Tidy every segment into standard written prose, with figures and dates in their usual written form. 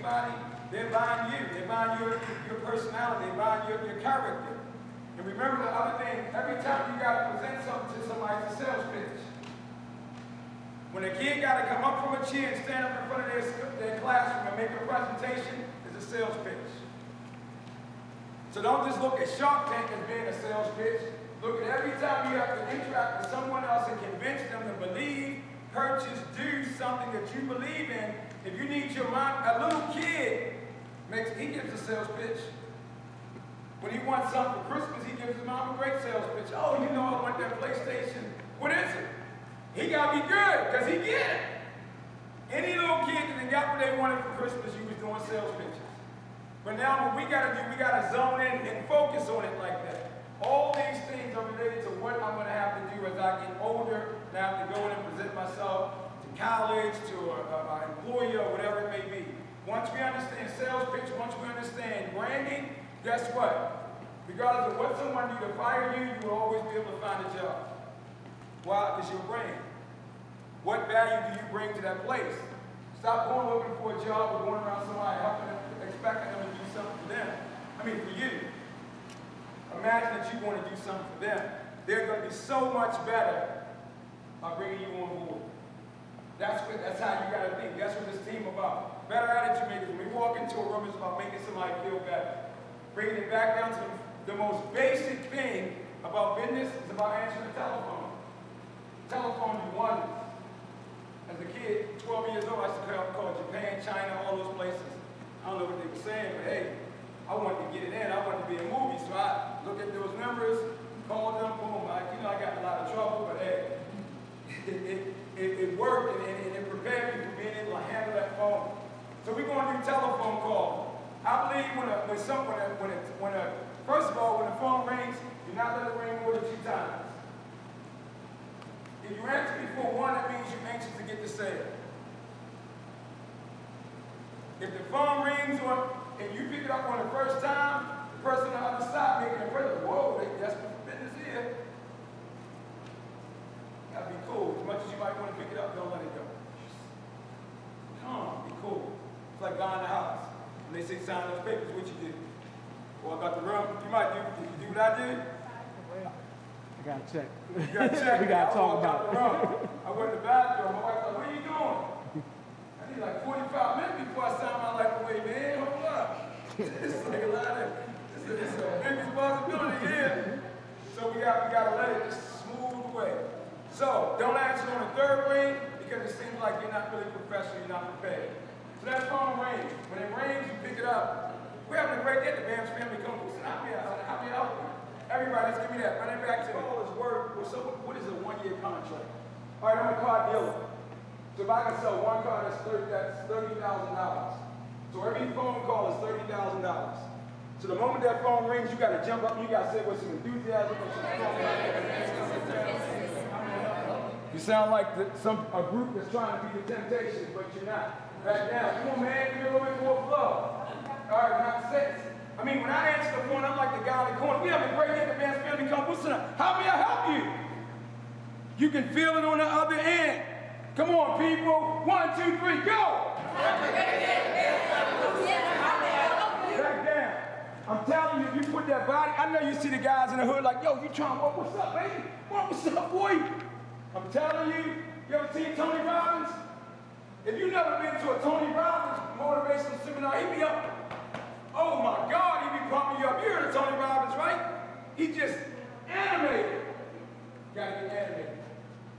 anybody, they're buying you. They're buying your personality. They're buying your character. And remember the other thing, every time you got to present something to somebody, it's a sales pitch. When a kid got to come up from a chair and stand up in front of their classroom and make a presentation, it's a sales pitch. So don't just look at Shark Tank as being a sales pitch. Look at every time you have to interact with someone else and convince them to believe, purchase, do something that you believe in. If you need your mom, a little kid, he gives a sales pitch. When he wants something for Christmas, he gives his mom a great sales pitch. Oh, you know I want that PlayStation. What is it? He got to be good, because he get it. Any little kid that got what they wanted for Christmas, you was doing sales pitches. But now what we got to do, we got to zone in and focus on it like that. All these things are related to what I'm going to have to do as I get older, and I have to go in and present myself to college, to an employer, or whatever it may be. Once we understand sales pitch, once we understand branding, guess what? Regardless of what someone do to fire you, you will always be able to find a job. Why? Because your brand. What value do you bring to that place? Stop going looking for a job or going around somebody helping them, expecting them to do something for them. I mean, for you. Imagine that you want to do something for them. They're going to be so much better by bringing you on board. That's how you got to think. That's what this team about. Better attitude makers. When we walk into a room, it's about making somebody feel better. Bringing it back down to the most basic thing about business is about answering the telephone. Telephone do wonders. As a kid, 12 years old, I used to call Japan, China, all those places. I don't know what they were saying, but hey, I wanted to get it in. I wanted to be in a movie, so I looked at those numbers, called them, boom. I got in a lot of trouble, but hey, it worked, and it prepared me for being able to handle that phone. So we're going to do telephone calls. I believe first of all, when the phone rings, do not let it ring more than 2 times. If you answer before 1, that means you're anxious to get the sale. If the phone rings and you pick it up on the first time, the person on the other side making a prayer, whoa, they desperate for business here. That'd be cool. As much as you might want to pick it up, don't let it go. Come on, be cool. It's like buying a house. When they say sign those papers, what you do? Well, I got the room. You might do what I did. I gotta check. You gotta check. We gotta talk about it. I went to the bathroom. My wife's like, "What are you doing?" I need like 45 minutes before I sign my life away, man. Hold up. It's like a lot of, it's a big responsibility here. So we gotta let it just smooth away. So don't answer on the 3rd ring because it seems like you're not really professional, you're not prepared. So that phone rings. When it rings, you pick it up. We're having a great day at the Bams Family Company. How may I help you? Everybody, let's give me that. Run it back to me. All is work. So what is a 1-year contract? All right, I'm a car dealer. So if I can sell one car, that's $30,000. So every phone call is $30,000. So the moment that phone rings, you got to jump up. You got to say with some enthusiasm. You sound like a group that's trying to be the Temptations, but you're not. Back down. Come on, man. Give me a little bit more flow. All right, not sense. I mean, when I answer the phone, I'm like the guy in the corner. We have a great day at the Bams Family Company. How may I help you? You can feel it on the other end. Come on, people. 1, 2, 3, go! Back down. I'm telling you, if you put that body, I know you see the guys in the hood like, yo, you trying, what's up, baby? What's up, boy? I'm telling you, you ever seen Tony Robbins? If you've never been to a Tony Robbins motivational seminar, he be up. Oh my God, he be pumping you up. You heard of Tony Robbins, right? He just animated. You gotta get animated.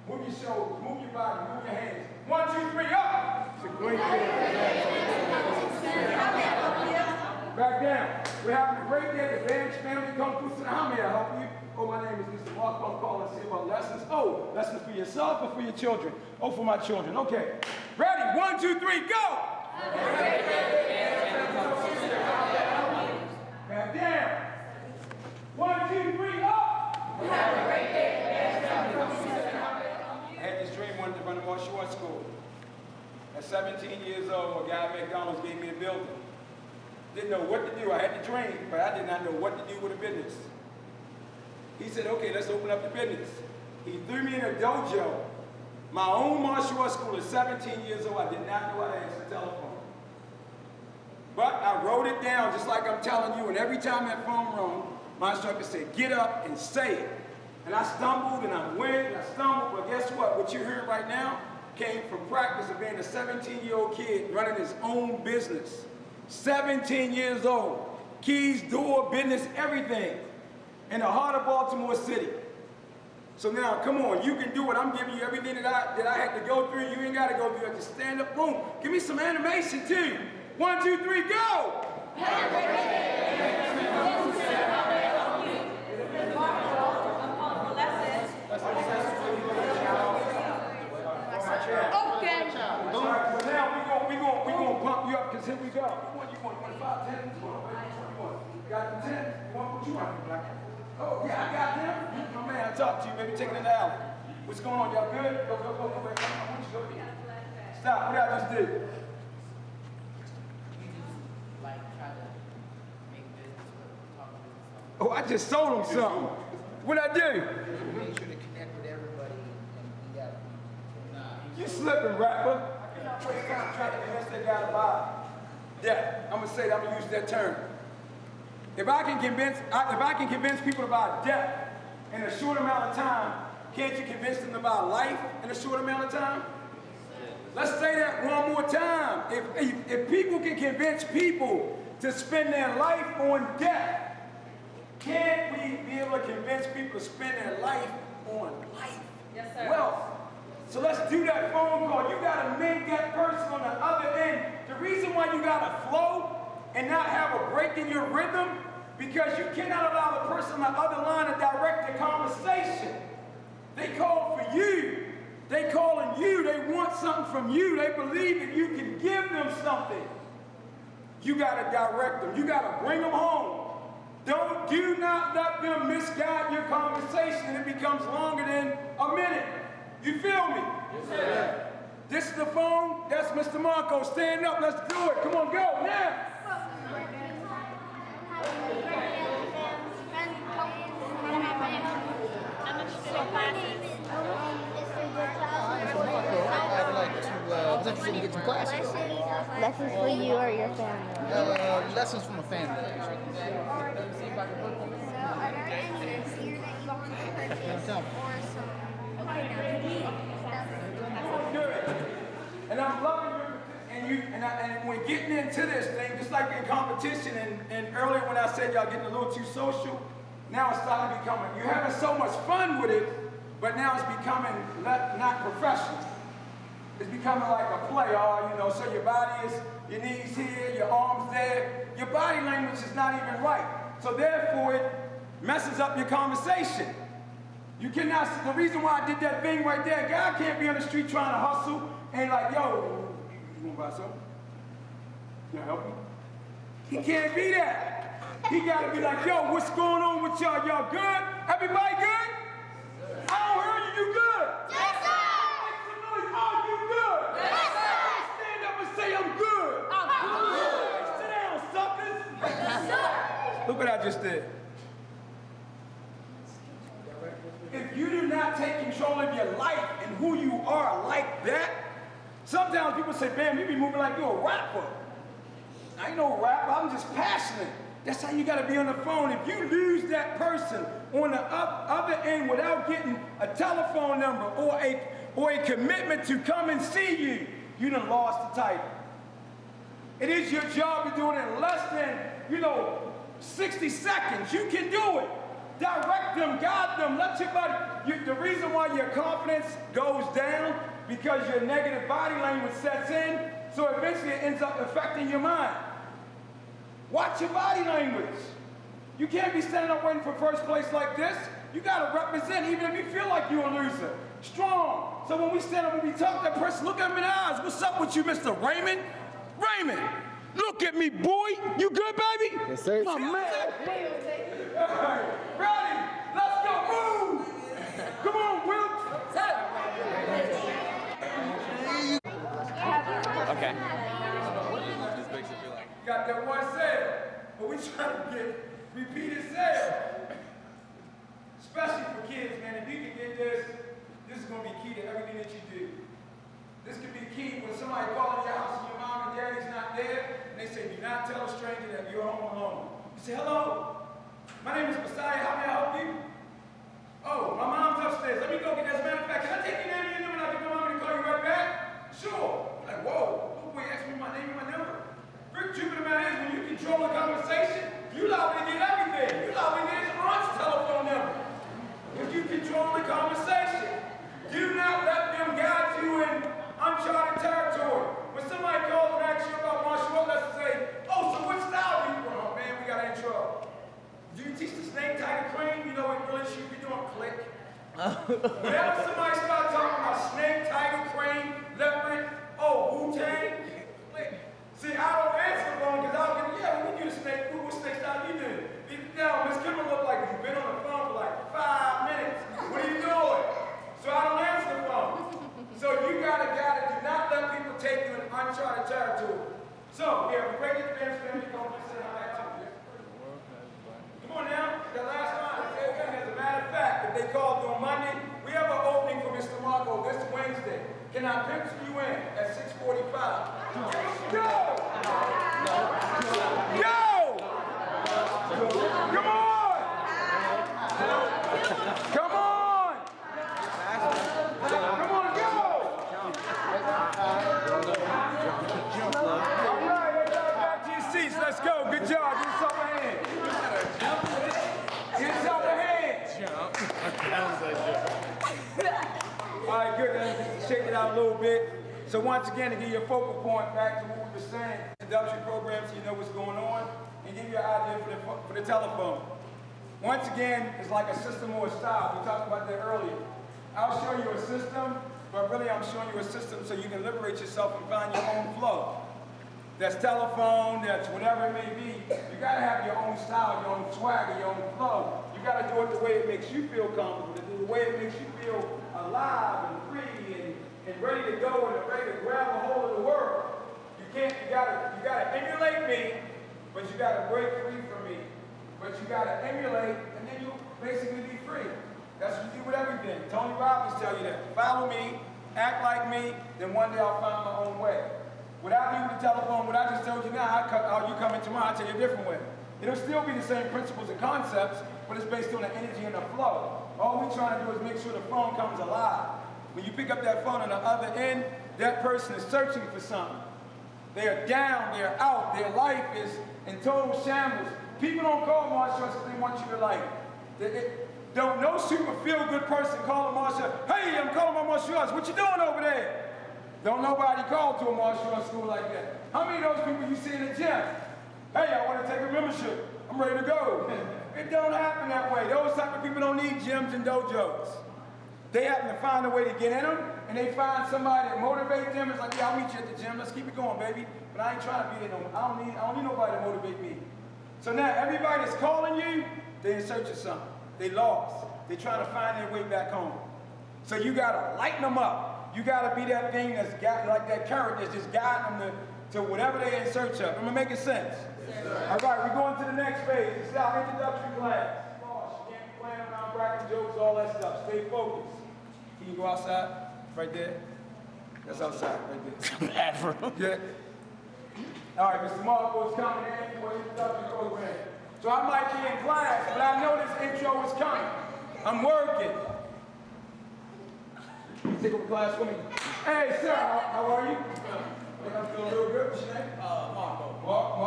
Move your shoulders, move your body, move your hands. 1, 2, 3, up! It's a great day. Back down. We're having a great day at the Bams Family Company. How may I help you? Oh, my name is Mr. Mark. I'm calling to see about lessons. Oh, lessons for yourself or for your children? Oh, for my children. Okay. Ready? 1, 2, 3, go! Back down. 1, 2, 3, up! I had this dream, wanted to run a martial arts school. At 17 years old, a guy at McDonald's gave me a building. Didn't know what to do. I had the dream, but I did not know what to do with a business. He said, okay, let's open up the business. He threw me in a dojo. My own martial arts school at 17 years old. I did not know how to answer the telephone. But I wrote it down just like I'm telling you, and every time that phone rung, my instructor said, get up and say it. And I stumbled and I went and I stumbled, but guess what? What you're hearing right now came from practice of being a 17-year-old kid running his own business. 17 years old. Keys, door, business, everything. In the heart of Baltimore City. So now, come on, you can do it. I'm giving you everything that I had to go through. You ain't got to go through it. Just stand up, boom. Give me some animation, too. 1, 2, 3, go! Okay. All right, so now we gonna pump you up, because here we go. What you want? 5, 10? What you want? You got the 10? You want what you want? Black? Oh, yeah, I got them. My man, I talked to you, maybe taking it out. What's going on? Y'all good? Go. I want you to go. Stop. What did I just do? Like try to make business with talk business. Oh, I just sold him something. What'd I do? Make sure to connect with everybody and we got You slipping, rapper. I cannot waste time trying to convince that guy to buy. Yeah, I'm gonna say that. I'm gonna use that term. If I can convince people to buy death in a short amount of time, can't you convince them to buy life in a short amount of time? Let's say that one more time. If people can convince people to spend their life on death, can't we be able to convince people to spend their life on life? Yes, sir. Wealth. So let's do that phone call. You gotta make that person on the other end. The reason why you gotta flow and not have a break in your rhythm, because you cannot allow the person on the other line to direct the conversation. They call for you. They calling you. They want something from you. They believe that you can give them something. You gotta direct them. You gotta bring them home. Do not let them misguide your conversation and it becomes longer than a minute. You feel me? Yes, sir. This is the phone. That's Mr. Marco. Stand up. Let's do it. Come on, go now. I'd like to interested in getting classes. Lessons for you or your family? Lessons from a family, actually. See if I can work on it. So are there any things here that you want to purchase or some Good. And I'm loving you. And we're getting into this thing, just like in competition, and earlier when I said y'all getting a little too social, now it's starting to become, you're having so much fun with it, but now it's becoming not professional. It's becoming like a play, so your body is, your knees here, your arms there. Your body language is not even right. So therefore, it messes up your conversation. You cannot, the reason why I did that thing right there, a guy can't be on the street trying to hustle and like, yo, you wanna buy something? Can I help you? He can't be that. He gotta be like, yo, what's going on with y'all? Y'all good? Everybody good? I don't hear you, you good? Yes, sir! Make some noise. Oh, you good? Yes, sir! Stand up and say I'm good. I'm good! Sit down, suckers. Yes, sir! Look what I just did. If you do not take control of your life and who you are like that, sometimes people say, man, you be moving like you're a rapper. I ain't no rapper, I'm just passionate. That's how you gotta be on the phone. If you lose that person on the other end without getting a telephone number or a commitment to come and see you, you done lost the title. It is your job to do it in less than, 60 seconds. You can do it. Direct them, guide them, let your body. The reason why your confidence goes down because your negative body language sets in, so eventually it ends up affecting your mind. Watch your body language. You can't be standing up waiting for first place like this. You gotta represent, even if you feel like you're a loser. Strong. So when we stand up and we talk to that person, look at them in the eyes. What's up with you, Mr. Raymond? Raymond, look at me, boy. You good, baby? Yes, sir. My man. Ready? Let's go. Move. Come on, Will. Okay. Got that one sale, but we trying to get repeated sales. Especially for kids, man. If you can get this is going to be key to everything that you do. This could be key when somebody calls your house and your mom and daddy's not there, and they say, do not tell say, hello, my name is Messiah, how may I help you? Oh, my mom's upstairs, let me go get that. As a matter of fact, can I take your name and your number and I can come home and call you right back? Sure. I'm like, whoa, oh, boy, ask me my name and my number. Freak Jupiter man is when you control the conversation, you liable to get everything. You liable to get his aunt's telephone number. If you control the conversation, do not let them guide you in uncharted territory. When somebody calls and asks you about martial arts, let's say, oh, so what style do you run? Oh, man, we got in trouble. Do you teach the snake, tiger, crane? You know what really should be doing? Click. Whenever somebody starts talking about snake, tiger, crane, leopard, oh, Wu-Tang, click. See, I don't answer the phone because I'll get, yeah, when you do the snake, what snake style you do? Now, Miss Kimber look like you've been on the phone for like 5 minutes. What are you doing? So I don't answer the phone. So you gotta do not let people take you in uncharted territory. So, yeah, we're breaking the dance family, don't just say hi back to you. Come on now, that last line. As a matter of fact, if they call you on Monday, we have an opening for Mr. Marco this Wednesday. Can I pencil you in at 6:45? Go! Go! Come on! Come on! Come on, go! All right, everybody back to your seats. Let's go. Good job. Give yourself a hand. Give yourself a hand. All right, good. Let's shake it out a little bit. So once again, to give you a focal point back to what we were saying, introductory programs, so you know what's going on, and give you an idea for the telephone. Once again, it's like a system or a style. We talked about that earlier. I'll show you a system, but really I'm showing you a system so you can liberate yourself and find your own flow. That's telephone, that's whatever it may be. You gotta have your own style, your own swagger, your own flow. You gotta do it the way it makes you feel comfortable, the way it makes you feel alive and free and ready to go and ready to grab a hold of the world. You gotta emulate me, but you gotta break free from me. But you gotta emulate, and then you'll basically be free. That's what you do with everything. Tony Robbins tell you that. Follow me, act like me, then one day I'll find my own way. Without me with the telephone, what I just told you now, how you come in tomorrow, I'll tell you a different way. It'll still be the same principles and concepts, but it's based on the energy and the flow. All we're trying to do is make sure the phone comes alive. When you pick up that phone on the other end, that person is searching for something. They're down, they're out, their life is in total shambles. People don't call martial arts because they want you to like it. Don't no super feel-good person call a martial arts. Hey, I'm calling my martial arts. What you doing over there? Don't nobody call to a martial arts school like that. How many of those people you see in the gym? Hey, I want to take a membership. I'm ready to go. It don't happen that way. Those type of people don't need gyms and dojos. They happen to find a way to get in them, and they find somebody that motivates them. It's like, yeah, I'll meet you at the gym. Let's keep it going, baby. But I ain't trying to be there no more. I don't need nobody to motivate me. So now everybody that's calling you, they're in search of something. They lost. They're trying to find their way back home. So you gotta lighten them up. You gotta be that thing that's got like that carrot that's just guiding them to whatever they're in search of. Am I making sense? All right, we're going to the next phase. It's our introductory class. You can't be playing around, cracking jokes, all that stuff. Stay focused. Can you go outside? Right there? That's outside, right there. Bathroom. Yeah. All right, Mr. Marco is coming in for the introductory program. So I might be in class, but I know this intro is coming. I'm working. Take over class for me. Hey, sir, how are you? I think I'm feeling real good. What's your name? Marco. Marco.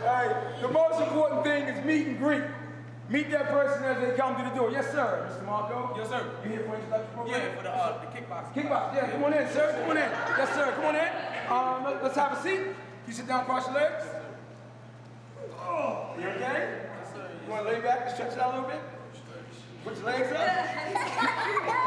Hey, the most important thing is meet and greet. Meet that person as they come to the door. Yes, sir, Mr. Marco. Yes, sir. You here for introduction program? Yeah, for the kickboxing. Kickbox, yeah, come on in, sir. Come on in. Yes, sir, come on in. Let's have a seat. You sit down, cross your legs. Oh, you okay? Yes, sir. You want to lay back and stretch it out a little bit? Put your legs up.